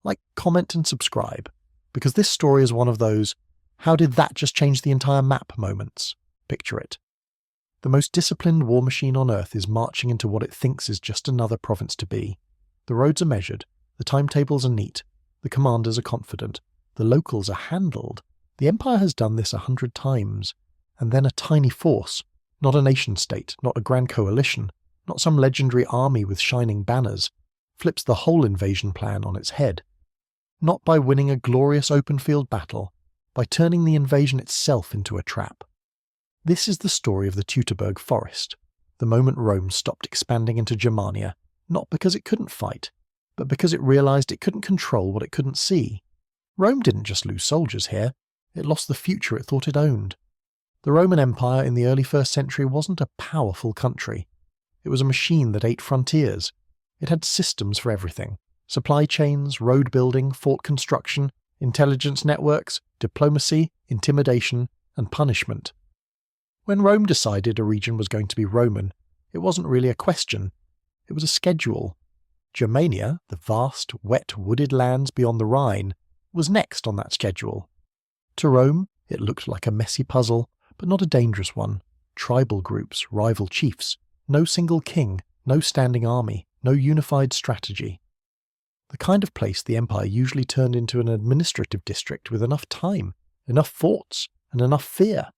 Like, comment and subscribe, because this story is one of those "how did that just change the entire map" moments. Picture it. The most disciplined war machine on Earth is marching into what it thinks is just another province to be. The roads are measured, the timetables are neat, the commanders are confident, the locals are handled. The Empire has done this 100 times. And then a tiny force, not a nation-state, not a grand coalition, not some legendary army with shining banners, flips the whole invasion plan on its head. Not by winning a glorious open-field battle, by turning the invasion itself into a trap. This is the story of the Teutoburg Forest, the moment Rome stopped expanding into Germania, not because it couldn't fight, but because it realized it couldn't control what it couldn't see. Rome didn't just lose soldiers here, it lost the future it thought it owned. The Roman Empire in the early 1st century wasn't a powerful country. It was a machine that ate frontiers. It had systems for everything: supply chains, road building, fort construction, intelligence networks, diplomacy, intimidation, and punishment. When Rome decided a region was going to be Roman, it wasn't really a question. It was a schedule. Germania, the vast, wet, wooded lands beyond the Rhine, was next on that schedule. To Rome, it looked like a messy puzzle, but not a dangerous one. Tribal groups, rival chiefs, no single king, no standing army, no unified strategy. The kind of place the empire usually turned into an administrative district with enough time, enough forts, and enough fear.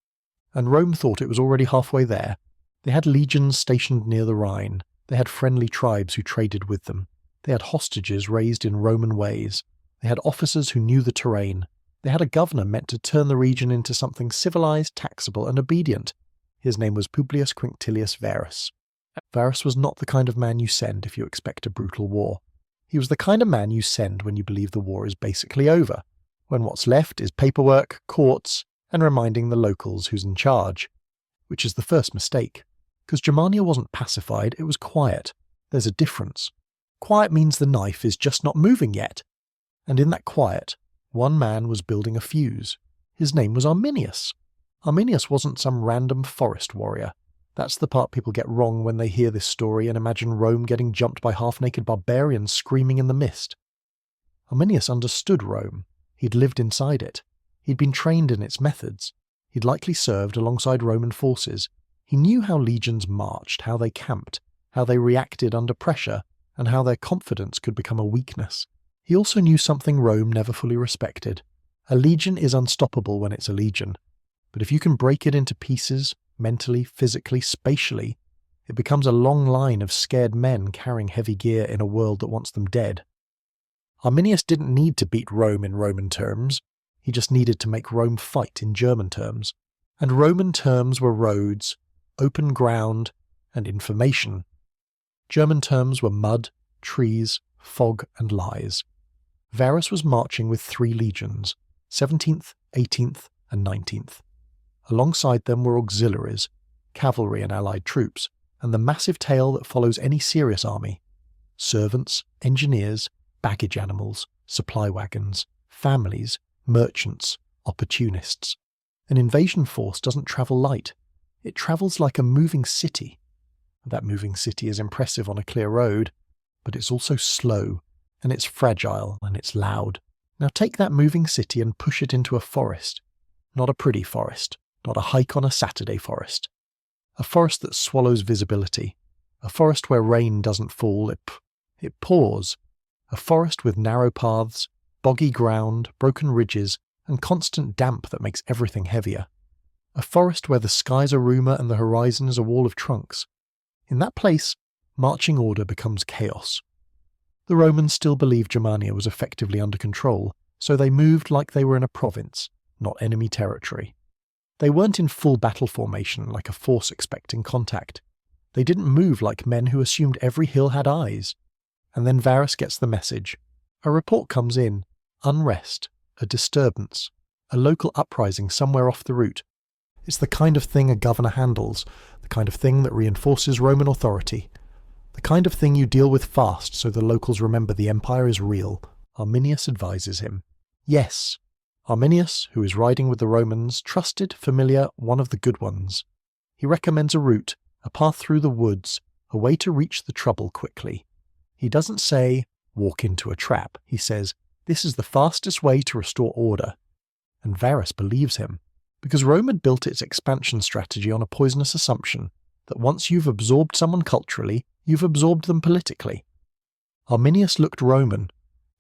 And Rome thought it was already halfway there. They had legions stationed near the Rhine. They had friendly tribes who traded with them. They had hostages raised in Roman ways. They had officers who knew the terrain. They had a governor meant to turn the region into something civilized, taxable, and obedient. His name was Publius Quinctilius Varus. Varus was not the kind of man you send if you expect a brutal war. He was the kind of man you send when you believe the war is basically over, when what's left is paperwork, courts, and reminding the locals who's in charge. Which is the first mistake, because Germania wasn't pacified, it was quiet. There's a difference. Quiet means the knife is just not moving yet. And in that quiet, one man was building a fuse. His name was Arminius. Arminius wasn't some random forest warrior. That's the part people get wrong when they hear this story and imagine Rome getting jumped by half-naked barbarians screaming in the mist. Arminius understood Rome. He'd lived inside it. He'd been trained in its methods. He'd likely served alongside Roman forces. He knew how legions marched, how they camped, how they reacted under pressure, and how their confidence could become a weakness. He also knew something Rome never fully respected. A legion is unstoppable when it's a legion. But if you can break it into pieces, mentally, physically, spatially, it becomes a long line of scared men carrying heavy gear in a world that wants them dead. Arminius didn't need to beat Rome in Roman terms. He just needed to make Rome fight in German terms. And Roman terms were roads, open ground, and information. German terms were mud, trees, fog, and lies. Varus was marching with 3 legions, 17th, 18th, and 19th. Alongside them were auxiliaries, cavalry and allied troops, and the massive tail that follows any serious army. Servants, engineers, baggage animals, supply wagons, families, merchants, opportunists. An invasion force doesn't travel light. It travels like a moving city. That moving city is impressive on a clear road, but it's also slow, and it's fragile, and it's loud. Now take that moving city and push it into a forest. Not a pretty forest, not a hike on a Saturday forest. A forest that swallows visibility. A forest where rain doesn't fall, it pours. A forest with narrow paths, boggy ground, broken ridges, and constant damp that makes everything heavier. A forest where the sky's a rumour and the horizon is a wall of trunks. In that place, marching order becomes chaos. The Romans still believed Germania was effectively under control, so they moved like they were in a province, not enemy territory. They weren't in full battle formation like a force expecting contact. They didn't move like men who assumed every hill had eyes. And then Varus gets the message. A report comes in. Unrest. A disturbance. A local uprising somewhere off the route. It's the kind of thing a governor handles, the kind of thing that reinforces Roman authority. The kind of thing you deal with fast so the locals remember the empire is real. Arminius advises him. Yes, Arminius, who is riding with the Romans, trusted, familiar, one of the good ones. He recommends a route, a path through the woods, a way to reach the trouble quickly. He doesn't say, walk into a trap. He says, This is the fastest way to restore order. And Varus believes him, because Rome had built its expansion strategy on a poisonous assumption that once you've absorbed someone culturally, you've absorbed them politically. Arminius looked Roman,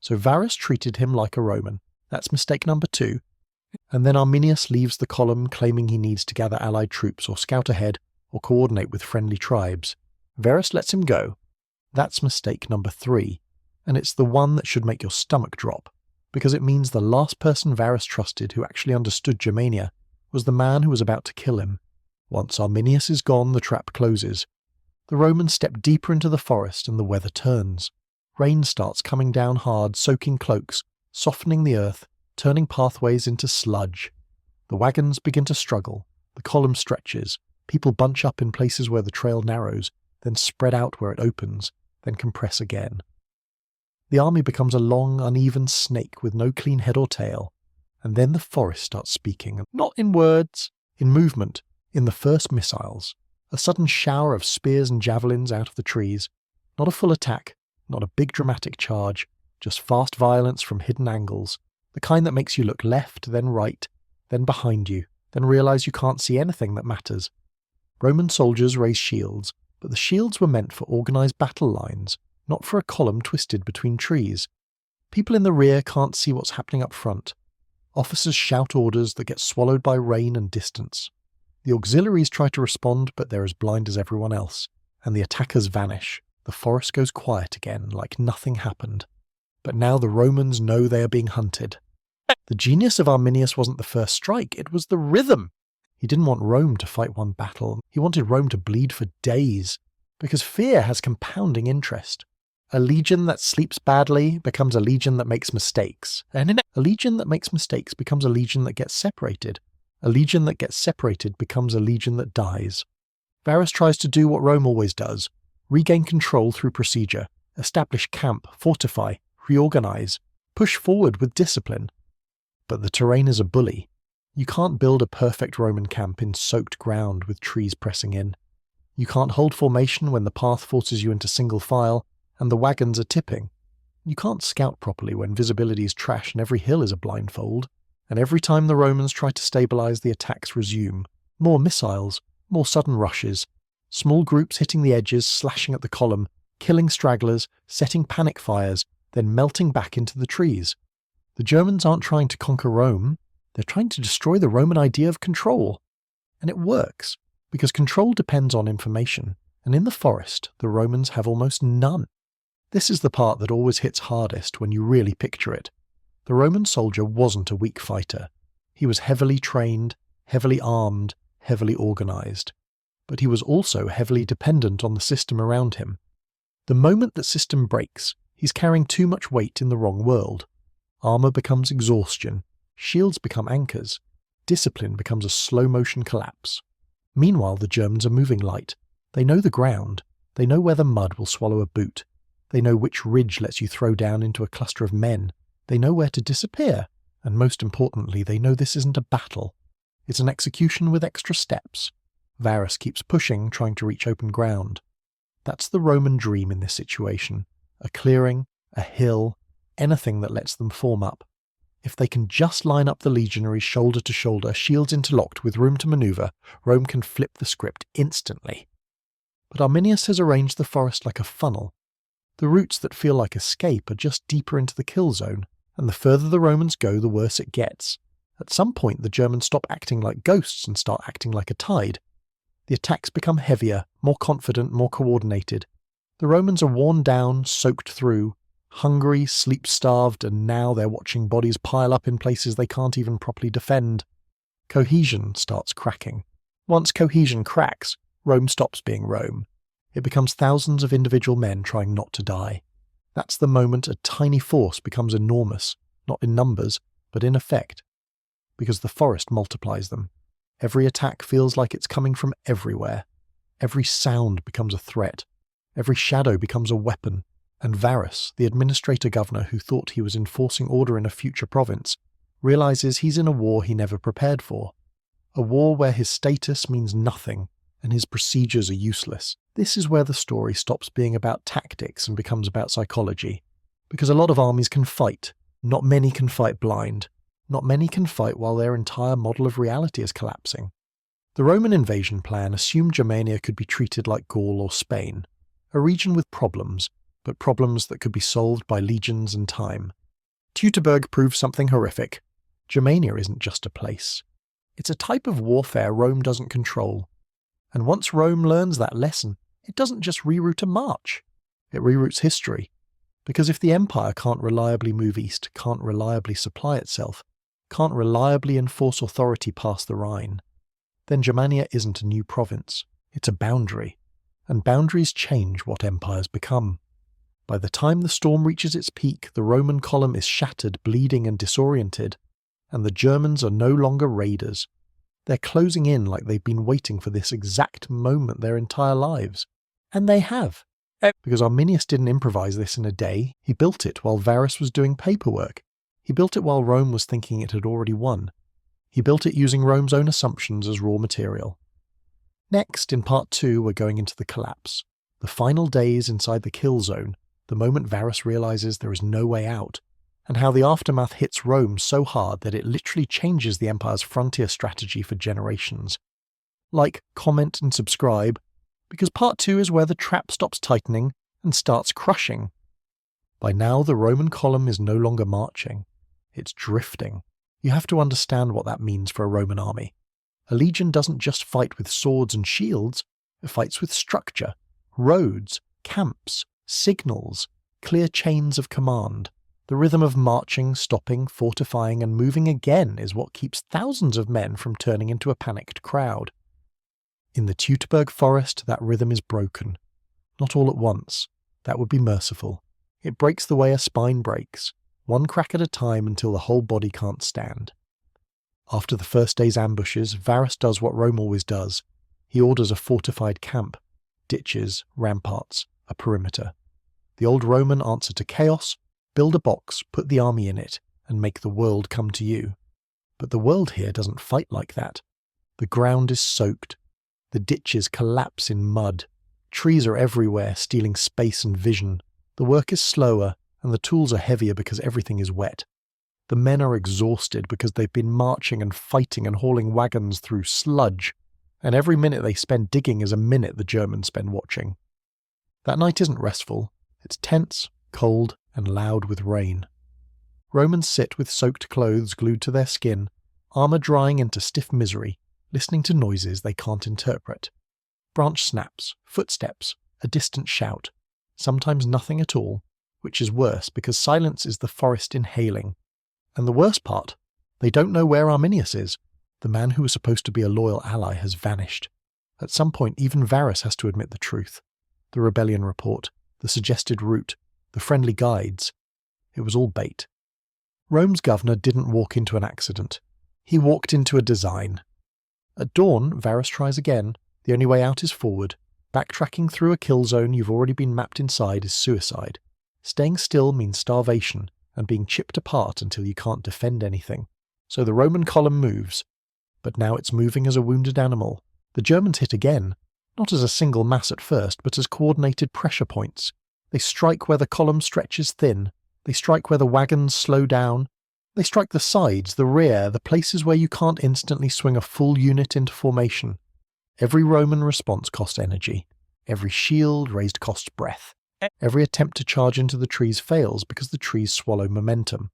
so Varus treated him like a Roman. That's mistake number 2. And then Arminius leaves the column claiming he needs to gather allied troops or scout ahead or coordinate with friendly tribes. Varus lets him go. That's mistake number 3, and it's the one that should make your stomach drop, because it means the last person Varus trusted who actually understood Germania was the man who was about to kill him. Once Arminius is gone, the trap closes. The Romans step deeper into the forest and the weather turns. Rain starts coming down hard, soaking cloaks, softening the earth, turning pathways into sludge. The wagons begin to struggle, the column stretches, people bunch up in places where the trail narrows, then spread out where it opens, then compress again. The army becomes a long, uneven snake with no clean head or tail, and then the forest starts speaking, not in words, in movement, in the first missiles, a sudden shower of spears and javelins out of the trees, not a full attack, not a big dramatic charge, just fast violence from hidden angles, the kind that makes you look left, then right, then behind you, then realize you can't see anything that matters. Roman soldiers raise shields, but the shields were meant for organized battle lines, not for a column twisted between trees. People in the rear can't see what's happening up front. Officers shout orders that get swallowed by rain and distance. The auxiliaries try to respond, but they're as blind as everyone else, and the attackers vanish. The forest goes quiet again, like nothing happened. But now the Romans know they are being hunted. The genius of Arminius wasn't the first strike, it was the rhythm. He didn't want Rome to fight one battle, he wanted Rome to bleed for days, because fear has compounding interest. A legion that sleeps badly becomes a legion that makes mistakes, and a legion that makes mistakes becomes a legion that gets separated. A legion that gets separated becomes a legion that dies. Varus tries to do what Rome always does, regain control through procedure, establish camp, fortify, reorganize, push forward with discipline. But the terrain is a bully. You can't build a perfect Roman camp in soaked ground with trees pressing in. You can't hold formation when the path forces you into single file and the wagons are tipping. You can't scout properly when visibility is trash and every hill is a blindfold. And every time the Romans try to stabilize, the attacks resume. More missiles, more sudden rushes, small groups hitting the edges, slashing at the column, killing stragglers, setting panic fires, then melting back into the trees. The Germans aren't trying to conquer Rome, they're trying to destroy the Roman idea of control. And it works, because control depends on information, and in the forest, the Romans have almost none. This is the part that always hits hardest when you really picture it. The Roman soldier wasn't a weak fighter. He was heavily trained, heavily armed, heavily organized. But he was also heavily dependent on the system around him. The moment that system breaks, he's carrying too much weight in the wrong world. Armor becomes exhaustion, shields become anchors, discipline becomes a slow-motion collapse. Meanwhile, the Germans are moving light. They know the ground. They know where the mud will swallow a boot. They know which ridge lets you throw down into a cluster of men. They know where to disappear. And most importantly, they know this isn't a battle. It's an execution with extra steps. Varus keeps pushing, trying to reach open ground. That's the Roman dream in this situation. A clearing, a hill, anything that lets them form up. If they can just line up the legionaries shoulder to shoulder, shields interlocked with room to maneuver, Rome can flip the script instantly. But Arminius has arranged the forest like a funnel. The routes that feel like escape are just deeper into the kill zone, and the further the Romans go, the worse it gets. At some point, the Germans stop acting like ghosts and start acting like a tide. The attacks become heavier, more confident, more coordinated. The Romans are worn down, soaked through, hungry, sleep-starved, and now they're watching bodies pile up in places they can't even properly defend. Cohesion starts cracking. Once cohesion cracks, Rome stops being Rome. It becomes thousands of individual men trying not to die. That's the moment a tiny force becomes enormous, not in numbers, but in effect. Because the forest multiplies them. Every attack feels like it's coming from everywhere. Every sound becomes a threat. Every shadow becomes a weapon. And Varus, the administrator-governor who thought he was enforcing order in a future province, realizes he's in a war he never prepared for. A war where his status means nothing, and his procedures are useless. This is where the story stops being about tactics and becomes about psychology. Because a lot of armies can fight, Not many can fight blind. Not many can fight while their entire model of reality is collapsing. The Roman invasion plan assumed Germania could be treated like Gaul or Spain, a region with problems, but problems that could be solved by legions and time. Teutoburg proved something horrific. Germania isn't just a place. It's a type of warfare Rome doesn't control. And once Rome learns that lesson, it doesn't just reroute a march. It reroutes history. Because if the empire can't reliably move east, can't reliably supply itself, can't reliably enforce authority past the Rhine, then Germania isn't a new province. It's a boundary. And boundaries change what empires become. By the time the storm reaches its peak, the Roman column is shattered, bleeding and disoriented, and the Germans are no longer raiders. They're closing in like they've been waiting for this exact moment their entire lives. And they have. Because Arminius didn't improvise this in a day, he built it while Varus was doing paperwork. He built it while Rome was thinking it had already won. He built it using Rome's own assumptions as raw material. Next, in part 2, we're going into the collapse. The final days inside the kill zone, the moment Varus realizes there is no way out, and how the aftermath hits Rome so hard that it literally changes the empire's frontier strategy for generations. Like, comment and subscribe, because part 2 is where the trap stops tightening and starts crushing. By now, the Roman column is no longer marching. It's drifting. You have to understand what that means for a Roman army. A legion doesn't just fight with swords and shields, it fights with structure, roads, camps, signals, clear chains of command. The rhythm of marching, stopping, fortifying, and moving again is what keeps thousands of men from turning into a panicked crowd. In the Teutoburg Forest, that rhythm is broken. Not all at once. That would be merciful. It breaks the way a spine breaks, one crack at a time until the whole body can't stand. After the first day's ambushes, Varus does what Rome always does. He orders a fortified camp, ditches, ramparts, a perimeter. The old Roman answer to chaos: build a box, put the army in it, and make the world come to you. But the world here doesn't fight like that. The ground is soaked. The ditches collapse in mud. Trees are everywhere, stealing space and vision. The work is slower, and the tools are heavier because everything is wet. The men are exhausted because they've been marching and fighting and hauling wagons through sludge, and every minute they spend digging is a minute the Germans spend watching. That night isn't restful. It's tense, cold, and loud with rain. Romans sit with soaked clothes glued to their skin, armour drying into stiff misery, listening to noises they can't interpret. Branch snaps, footsteps, a distant shout, sometimes nothing at all, which is worse because silence is the forest inhaling. And the worst part, they don't know where Arminius is. The man who was supposed to be a loyal ally has vanished. At some point, even Varus has to admit the truth. The rebellion report, the suggested route, the friendly guides. It was all bait. Rome's governor didn't walk into an accident. He walked into a design. At dawn, Varus tries again. The only way out is forward. Backtracking through a kill zone you've already been mapped inside is suicide. Staying still means starvation, and being chipped apart until you can't defend anything. So the Roman column moves. But now it's moving as a wounded animal. The Germans hit again, not as a single mass at first, but as coordinated pressure points. They strike where the column stretches thin. They strike where the wagons slow down. They strike the sides, the rear, the places where you can't instantly swing a full unit into formation. Every Roman response cost energy. Every shield raised costs breath. Every attempt to charge into the trees fails because the trees swallow momentum.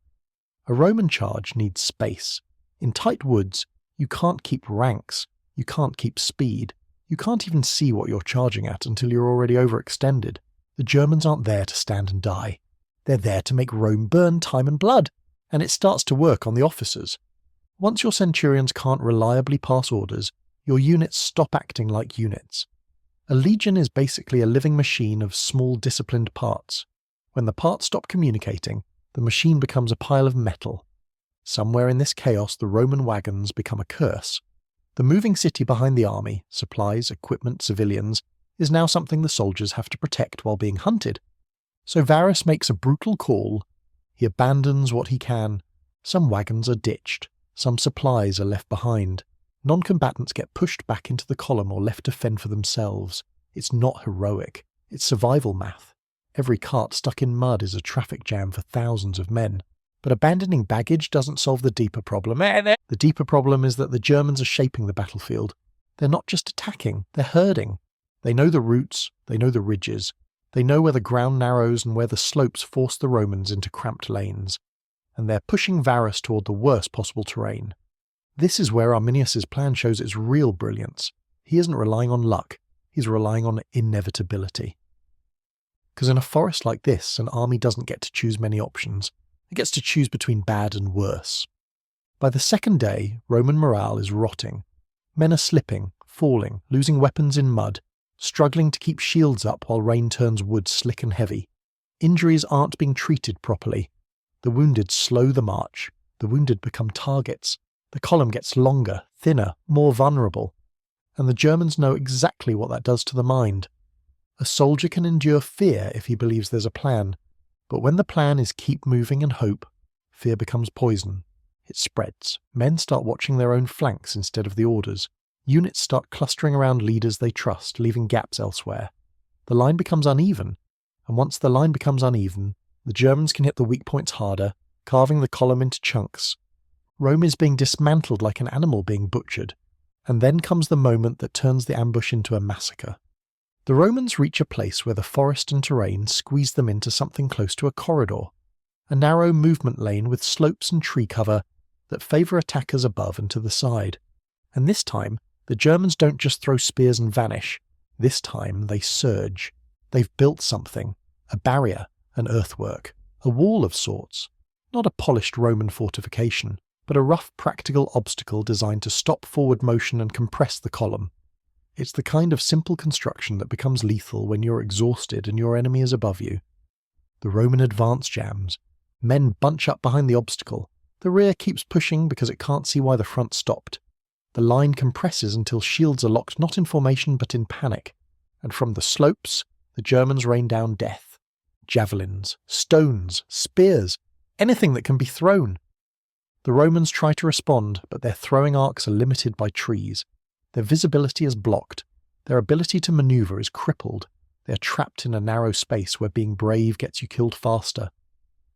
A Roman charge needs space. In tight woods, you can't keep ranks. You can't keep speed. You can't even see what you're charging at until you're already overextended. The Germans aren't there to stand and die. They're there to make Rome burn time and blood, and it starts to work on the officers. Once your centurions can't reliably pass orders, your units stop acting like units. A legion is basically a living machine of small disciplined parts. When the parts stop communicating, the machine becomes a pile of metal. Somewhere in this chaos, the Roman wagons become a curse. The moving city behind the army, supplies, equipment, civilians, is now something the soldiers have to protect while being hunted. So Varus makes a brutal call. He abandons what he can. Some wagons are ditched. Some supplies are left behind. Non-combatants get pushed back into the column or left to fend for themselves. It's not heroic. It's survival math. Every cart stuck in mud is a traffic jam for thousands of men. But abandoning baggage doesn't solve the deeper problem. The deeper problem is that the Germans are shaping the battlefield. They're not just attacking, they're herding. They know the routes, they know the ridges, they know where the ground narrows and where the slopes force the Romans into cramped lanes. And they're pushing Varus toward the worst possible terrain. This is where Arminius' plan shows its real brilliance. He isn't relying on luck, he's relying on inevitability. Because in a forest like this, an army doesn't get to choose many options. It gets to choose between bad and worse. By the second day, Roman morale is rotting. Men are slipping, falling, losing weapons in mud, struggling to keep shields up while rain turns wood slick and heavy. Injuries aren't being treated properly. The wounded slow the march. The wounded become targets. The column gets longer, thinner, more vulnerable. And the Germans know exactly what that does to the mind. A soldier can endure fear if he believes there's a plan. But when the plan is keep moving and hope, fear becomes poison. It spreads. Men start watching their own flanks instead of the orders. Units start clustering around leaders they trust, leaving gaps elsewhere. The line becomes uneven, and once the line becomes uneven, the Germans can hit the weak points harder, carving the column into chunks. Rome is being dismantled like an animal being butchered, and then comes the moment that turns the ambush into a massacre. The Romans reach a place where the forest and terrain squeeze them into something close to a corridor, a narrow movement lane with slopes and tree cover that favour attackers above and to the side. And this time, the Germans don't just throw spears and vanish. This time, they surge. They've built something, a barrier, an earthwork, a wall of sorts. Not a polished Roman fortification, but a rough practical obstacle designed to stop forward motion and compress the column. It's the kind of simple construction that becomes lethal when you're exhausted and your enemy is above you. The Roman advance jams. Men bunch up behind the obstacle. The rear keeps pushing because it can't see why the front stopped. The line compresses until shields are locked not in formation but in panic. And from the slopes, the Germans rain down death. Javelins, stones, spears, anything that can be thrown. The Romans try to respond, but their throwing arcs are limited by trees. Their visibility is blocked. Their ability to maneuver is crippled. They are trapped in a narrow space where being brave gets you killed faster.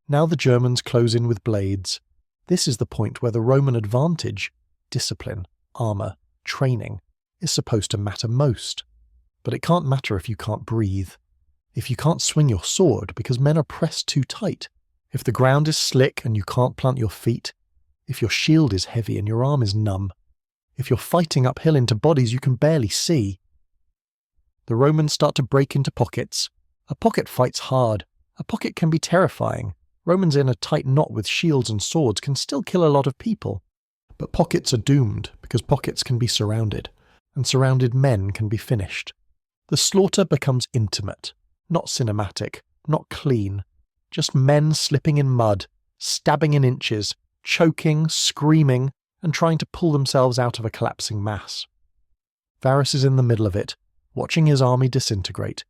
Now the Germans close in with blades. This is the point where the Roman advantage, discipline, armour, training, is supposed to matter most. But it can't matter if you can't breathe. If you can't swing your sword because men are pressed too tight. If the ground is slick and you can't plant your feet. If your shield is heavy and your arm is numb. If you're fighting uphill into bodies you can barely see. The Romans start to break into pockets. A pocket fights hard. A pocket can be terrifying. Romans in a tight knot with shields and swords can still kill a lot of people. But pockets are doomed, because pockets can be surrounded, and surrounded men can be finished. The slaughter becomes intimate, not cinematic, not clean. Just men slipping in mud, stabbing in inches, choking, screaming, and trying to pull themselves out of a collapsing mass. Varus is in the middle of it, watching his army disintegrate.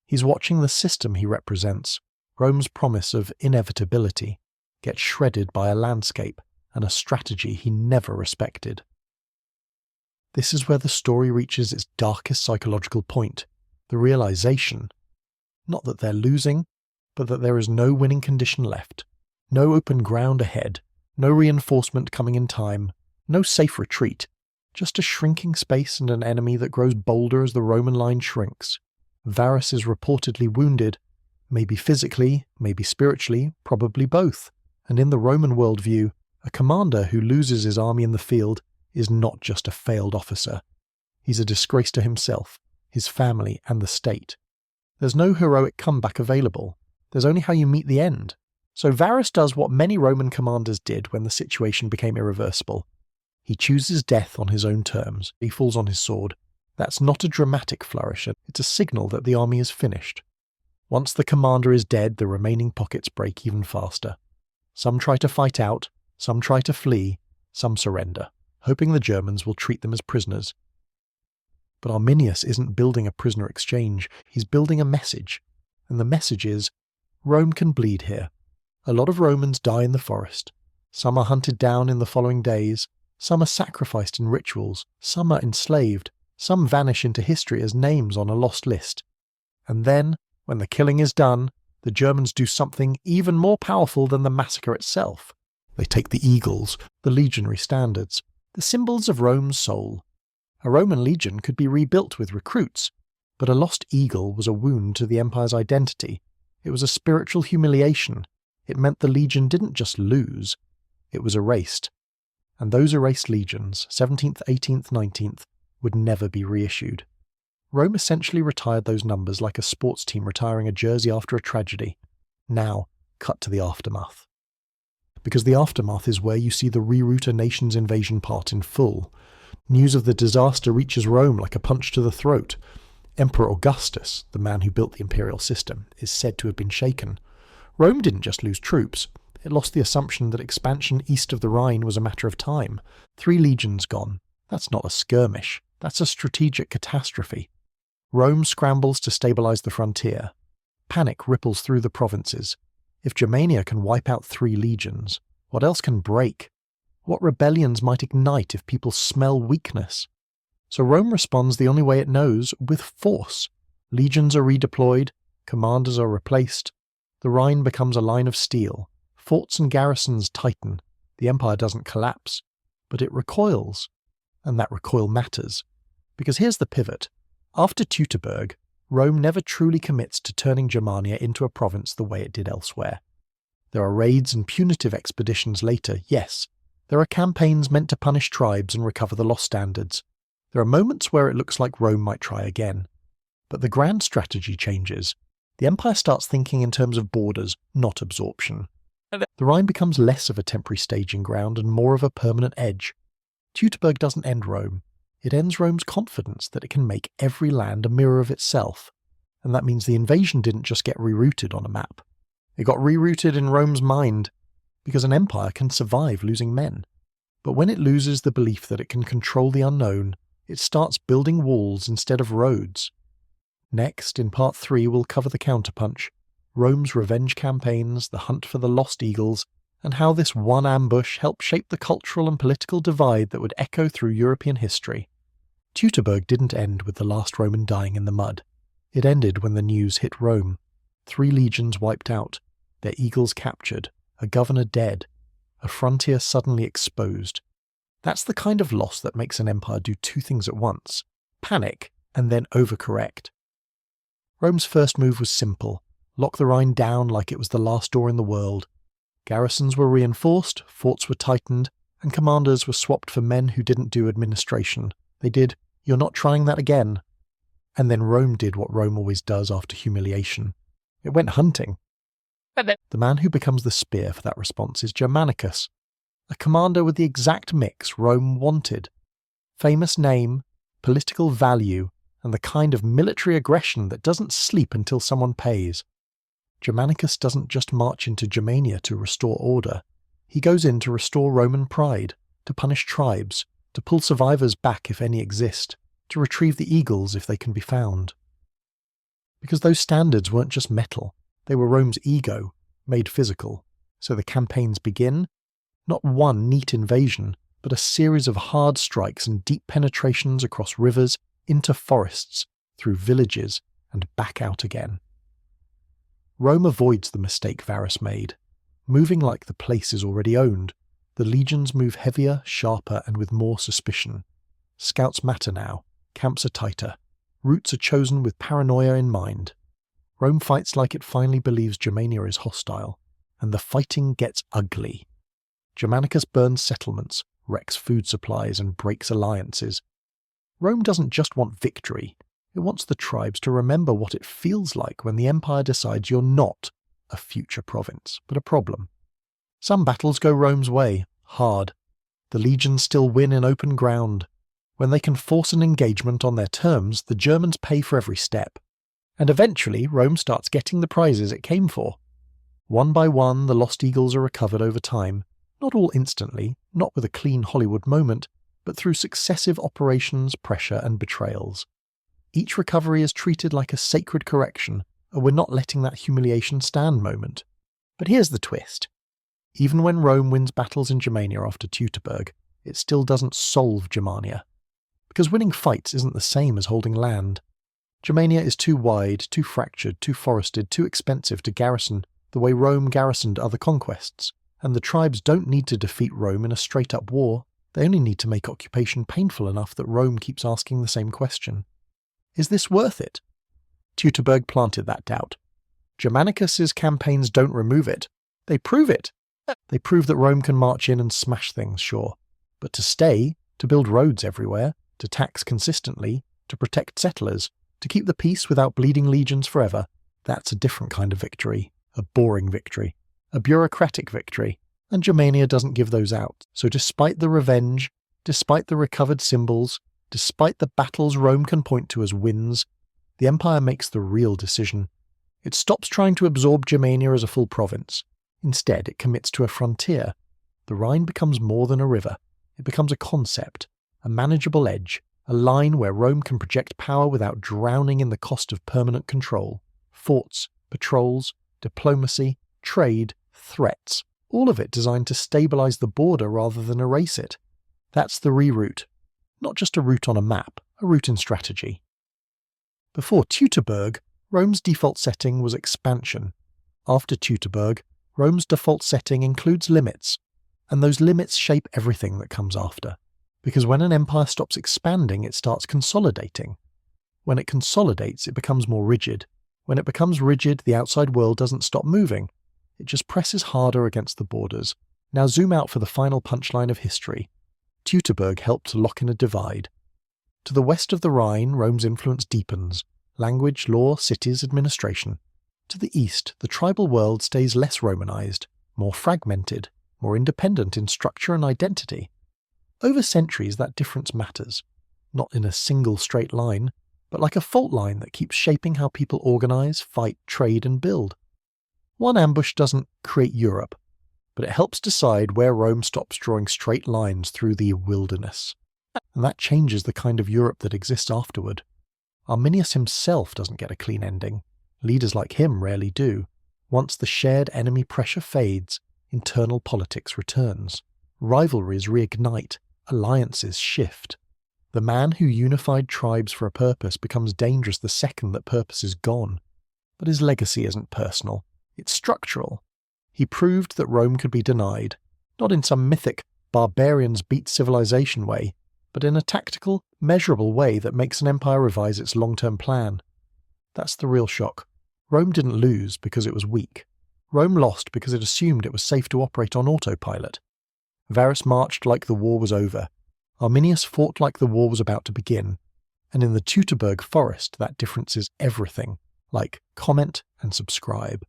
He's watching the system he represents, Rome's promise of inevitability, get shredded by a landscape and a strategy he never respected. This is where the story reaches its darkest psychological point, the realization, not that they're losing, but that there is no winning condition left, no open ground ahead, no reinforcement coming in time, no safe retreat, just a shrinking space and an enemy that grows bolder as the Roman line shrinks. Varus is reportedly wounded, maybe physically, maybe spiritually, probably both. And in the Roman worldview, a commander who loses his army in the field is not just a failed officer. He's a disgrace to himself, his family, and the state. There's no heroic comeback available. There's only how you meet the end. So Varus does what many Roman commanders did when the situation became irreversible. He chooses death on his own terms. He falls on his sword. That's not a dramatic flourish, it's a signal that the army is finished. Once the commander is dead, the remaining pockets break even faster. Some try to fight out, some try to flee, some surrender, hoping the Germans will treat them as prisoners. But Arminius isn't building a prisoner exchange, he's building a message. And the message is, Rome can bleed here. A lot of Romans die in the forest. Some are hunted down in the following days. Some are sacrificed in rituals. Some are enslaved. Some vanish into history as names on a lost list. And then, when the killing is done, the Germans do something even more powerful than the massacre itself. They take the eagles, the legionary standards, the symbols of Rome's soul. A Roman legion could be rebuilt with recruits, but a lost eagle was a wound to the empire's identity. It was a spiritual humiliation. It meant the legion didn't just lose, it was erased. And those erased legions, 17th, 18th, 19th, would never be reissued. Rome essentially retired those numbers like a sports team retiring a jersey after a tragedy. Now, cut to the aftermath. Because the aftermath is where you see the reroute a nation's invasion part in full. News of the disaster reaches Rome like a punch to the throat. Emperor Augustus, the man who built the imperial system, is said to have been shaken. Rome didn't just lose troops, it lost the assumption that expansion east of the Rhine was a matter of time. 3 legions gone. That's not a skirmish, that's a strategic catastrophe. Rome scrambles to stabilise the frontier. Panic ripples through the provinces. If Germania can wipe out 3 legions, what else can break? What rebellions might ignite if people smell weakness? So Rome responds the only way it knows, with force. Legions are redeployed, commanders are replaced, the Rhine becomes a line of steel, forts and garrisons tighten, the empire doesn't collapse, but it recoils. And that recoil matters. Because here's the pivot. After Teutoburg, Rome never truly commits to turning Germania into a province the way it did elsewhere. There are raids and punitive expeditions later, yes. There are campaigns meant to punish tribes and recover the lost standards. There are moments where it looks like Rome might try again. But the grand strategy changes. The empire starts thinking in terms of borders, not absorption. The Rhine becomes less of a temporary staging ground and more of a permanent edge. Teutoburg doesn't end Rome. It ends Rome's confidence that it can make every land a mirror of itself. And that means the invasion didn't just get rerouted on a map. It got rerouted in Rome's mind, because an empire can survive losing men. But when it loses the belief that it can control the unknown, it starts building walls instead of roads. Next, in part 3, we'll cover the counterpunch, Rome's revenge campaigns, the hunt for the lost eagles, and how this one ambush helped shape the cultural and political divide that would echo through European history. Teutoburg didn't end with the last Roman dying in the mud. It ended when the news hit Rome. 3 legions wiped out, their eagles captured, a governor dead, a frontier suddenly exposed. That's the kind of loss that makes an empire do 2 things at once: panic and then overcorrect. Rome's first move was simple: lock the Rhine down like it was the last door in the world. Garrisons were reinforced, forts were tightened, and commanders were swapped for men who didn't do administration. They did, "You're not trying that again." And then Rome did what Rome always does after humiliation. It went hunting. The man who becomes the spear for that response is Germanicus, a commander with the exact mix Rome wanted. Famous name, political value, and the kind of military aggression that doesn't sleep until someone pays. Germanicus doesn't just march into Germania to restore order. He goes in to restore Roman pride, to punish tribes, to pull survivors back if any exist, to retrieve the eagles if they can be found. Because those standards weren't just metal, they were Rome's ego, made physical. So the campaigns begin, not one neat invasion, but a series of hard strikes and deep penetrations across rivers, into forests, through villages, and back out again. Rome avoids the mistake Varus made. Moving like the place is already owned, the legions move heavier, sharper, and with more suspicion. Scouts matter now, camps are tighter, routes are chosen with paranoia in mind. Rome fights like it finally believes Germania is hostile, and the fighting gets ugly. Germanicus burns settlements, wrecks food supplies, and breaks alliances. Rome doesn't just want victory, it wants the tribes to remember what it feels like when the empire decides you're not a future province, but a problem. Some battles go Rome's way, hard. The legions still win in open ground. When they can force an engagement on their terms, the Germans pay for every step. And eventually, Rome starts getting the prizes it came for. One by one, the lost eagles are recovered over time, not all instantly, not with a clean Hollywood moment, but through successive operations, pressure, and betrayals. Each recovery is treated like a sacred correction, a "we're not letting that humiliation stand" moment. But here's the twist. Even when Rome wins battles in Germania after Teutoburg, it still doesn't solve Germania. Because winning fights isn't the same as holding land. Germania is too wide, too fractured, too forested, too expensive to garrison the way Rome garrisoned other conquests. and the tribes don't need to defeat Rome in a straight-up war, they only need to make occupation painful enough that Rome keeps asking the same question. Is this worth it? Teutoburg planted that doubt. Germanicus's campaigns don't remove it. They prove it. They prove that Rome can march in and smash things, sure. But to stay, to build roads everywhere, to tax consistently, to protect settlers, to keep the peace without bleeding legions forever, that's a different kind of victory. A boring victory. A bureaucratic victory. And Germania doesn't give those out. So despite the revenge, despite the recovered symbols, despite the battles Rome can point to as wins, the empire makes the real decision. It stops trying to absorb Germania as a full province. Instead, it commits to a frontier. The Rhine becomes more than a river. It becomes a concept, a manageable edge, a line where Rome can project power without drowning in the cost of permanent control. Forts, patrols, diplomacy, trade, threats, all of it designed to stabilize the border rather than erase it. That's the reroute. Not just a route on a map, a route in strategy. Before Teutoburg, Rome's default setting was expansion. After Teutoburg, Rome's default setting includes limits, and those limits shape everything that comes after. Because when an empire stops expanding, it starts consolidating. When it consolidates, it becomes more rigid. When it becomes rigid, the outside world doesn't stop moving. It just presses harder against the borders. Now zoom out for the final punchline of history. Teutoburg helped to lock in a divide. To the west of the Rhine, Rome's influence deepens. Language, law, cities, administration. To the east, the tribal world stays less Romanized, more fragmented, more independent in structure and identity. Over centuries, that difference matters. Not in a single straight line, but like a fault line that keeps shaping how people organize, fight, trade, and build. One ambush doesn't create Europe, but it helps decide where Rome stops drawing straight lines through the wilderness. And that changes the kind of Europe that exists afterward. Arminius himself doesn't get a clean ending. Leaders like him rarely do. Once the shared enemy pressure fades, internal politics returns. Rivalries reignite. Alliances shift. The man who unified tribes for a purpose becomes dangerous the second that purpose is gone. But his legacy isn't personal. It's structural. He proved that Rome could be denied, not in some mythic barbarians beat civilization way, but in a tactical, measurable way that makes an empire revise its long-term plan. That's the real shock. Rome didn't lose because it was weak. Rome lost because it assumed it was safe to operate on autopilot. Varus marched like the war was over. Arminius fought like the war was about to begin. And in the Teutoburg Forest, that difference is everything. Like, comment and subscribe.